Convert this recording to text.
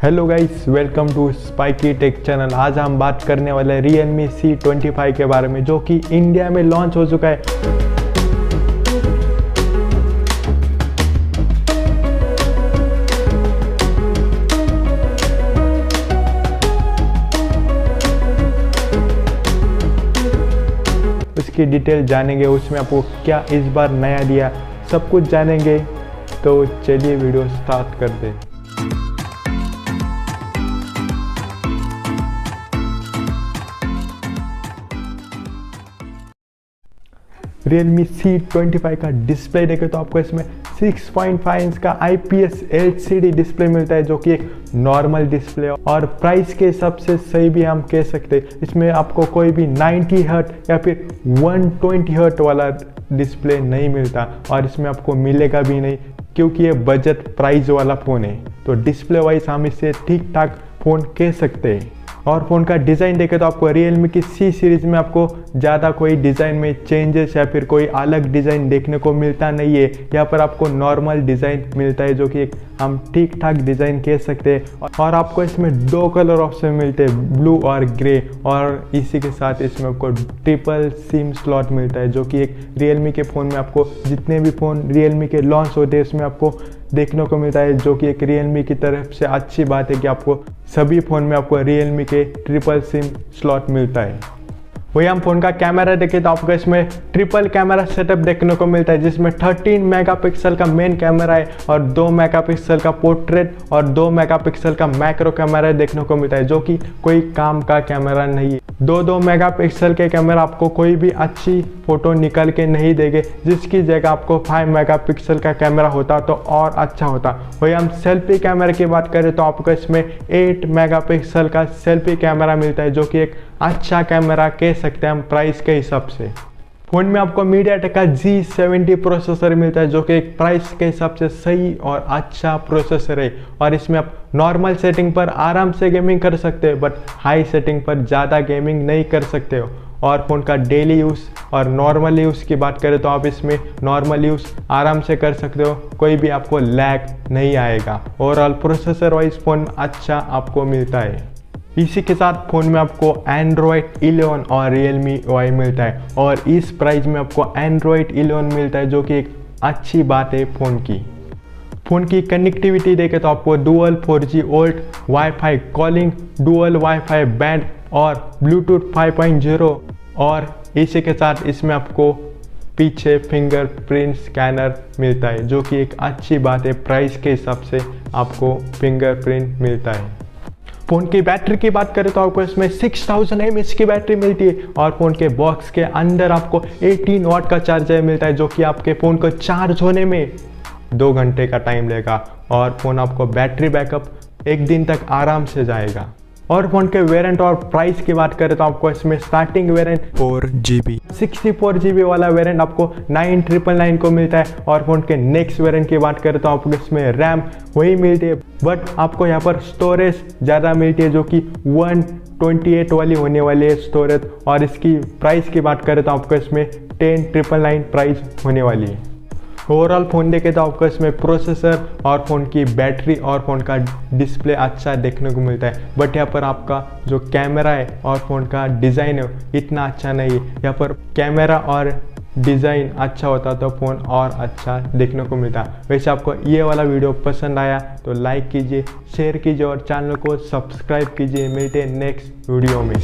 Hello guys, welcome to spiky tech channel. आज हम बात करने वाले Realme C25 के बारे में, जो कि इंडिया में लॉन्च हो चुका है। उसकी डिटेल जानेंगे, उसमें आपको क्या इस बार नया दिया, सब कुछ जानेंगे। तो चलिए वीडियो स्टार्ट कर दें। Realme C25 का डिस्प्ले देखें तो आपको इसमें 6.5 इंच का IPS LCD डिस्प्ले मिलता है, जो कि एक नॉर्मल डिस्प्ले और प्राइस के हिसाब से सही भी हम कह सकते हैं। इसमें आपको कोई भी 90 हर्ट या फिर 120 हर्ट वाला डिस्प्ले नहीं मिलता, और इसमें आपको मिलेगा भी नहीं, क्योंकि ये बजट प्राइस वाला फ़ोन है। तो डिस्प्ले वाइज हम इसे ठीक ठाक फ़ोन कह सकते हैं। और फ़ोन का डिज़ाइन देखें तो आपको Realme की C सीरीज़ में आपको ज़्यादा कोई डिज़ाइन में चेंजेस या फिर कोई अलग डिज़ाइन देखने को मिलता नहीं है। यहाँ पर आपको नॉर्मल डिज़ाइन मिलता है, जो कि एक हम ठीक ठाक डिज़ाइन कह सकते हैं। और आपको इसमें दो कलर ऑप्शन मिलते हैं, ब्लू और ग्रे, और इसी के साथ इसमें आपको ट्रिपल सिम स्लॉट मिलता है, जो कि एक Realme के फ़ोन में आपको जितने भी फ़ोन Realme के लॉन्च होते हैं उसमें आपको देखने को मिलता है, जो कि एक Realme की तरफ से अच्छी बात है कि आपको सभी फ़ोन में आपको Realme के ट्रिपल सिम स्लॉट मिलता है। वही हम फ़ोन का कैमरा देखें तो आपको इसमें ट्रिपल कैमरा सेटअप देखने को मिलता है, जिसमें 13 मेगापिक्सल का मेन कैमरा है और 2 मेगापिक्सल का पोर्ट्रेट और 2 मेगापिक्सल का मैक्रो कैमरा देखने को मिलता है, जो कि कोई काम का कैमरा नहीं है। 2 मेगापिक्सल के कैमरा आपको कोई भी अच्छी फ़ोटो निकल के नहीं देंगे, जिसकी जगह आपको 5 मेगापिक्सल का कैमरा होता तो और अच्छा होता। वही हम सेल्फी कैमरे की बात करें तो आपको इसमें 8 मेगापिक्सल का सेल्फी कैमरा मिलता है, जो कि एक अच्छा कैमरा कह सकते हैं हम प्राइस के हिसाब से। फ़ोन में आपको MediaTek का G70 प्रोसेसर मिलता है, जो कि एक प्राइस के हिसाब से सही और अच्छा प्रोसेसर है। और इसमें आप नॉर्मल सेटिंग पर आराम से गेमिंग कर सकते हो, बट हाई सेटिंग पर ज़्यादा गेमिंग नहीं कर सकते हो। और फ़ोन का डेली यूज़ और नॉर्मल यूज़ की बात करें तो आप इसमें नॉर्मल यूज़ आराम से कर सकते हो, कोई भी आपको लैग नहीं आएगा। ओवरऑल प्रोसेसर वाइज फ़ोन अच्छा आपको मिलता है। इसी के साथ फ़ोन में आपको Android 11 और Realme UI मिलता है, और इस प्राइस में आपको Android 11 मिलता है, जो कि एक अच्छी बात है फ़ोन की। फ़ोन की कनेक्टिविटी देखें तो आपको dual 4G volt wifi calling, dual wifi band और ब्लूटूथ 5.0, और इसी के साथ इसमें आपको पीछे फिंगरप्रिंट स्कैनर मिलता है, जो कि एक अच्छी बात है। प्राइस के हिसाब से आपको फिंगरप्रिंट मिलता है। फ़ोन की बैटरी की बात करें तो आपको इसमें 6000 mAh की बैटरी मिलती है, और फ़ोन के बॉक्स के अंदर आपको 18 वाट का चार्जर मिलता है, जो कि आपके फ़ोन को चार्ज होने में 2 घंटे का टाइम लेगा, और फ़ोन आपको बैटरी बैकअप 1 दिन तक आराम से जाएगा। और फ़ोन के वेरिएंट और प्राइस की बात करें तो आपको इसमें स्टार्टिंग वेरिएंट 4GB 64GB वाला वेरिएंट आपको 9999 को मिलता है। और फ़ोन के नेक्स्ट वेरिएंट की बात करें तो आपको इसमें रैम वही मिलती है, बट आपको यहाँ पर स्टोरेज ज़्यादा मिलती है, जो कि 128 वाली होने वाली है स्टोरेज। और इसकी प्राइस की बात करें तो आपको इसमें 10,999 प्राइस होने वाली है। ओवरऑल फ़ोन देखें तो आपको इसमें प्रोसेसर और फ़ोन की बैटरी और फ़ोन का डिस्प्ले अच्छा देखने को मिलता है, बट यहाँ पर आपका जो कैमरा है और फ़ोन का डिज़ाइन है इतना अच्छा नहीं है। यहाँ पर कैमरा और डिज़ाइन अच्छा होता तो फ़ोन और अच्छा देखने को मिलता। वैसे आपको ये वाला वीडियो पसंद आया तो लाइक कीजिए, शेयर कीजिए और चैनल को सब्सक्राइब कीजिए। मिलते हैं नेक्स्ट वीडियो में।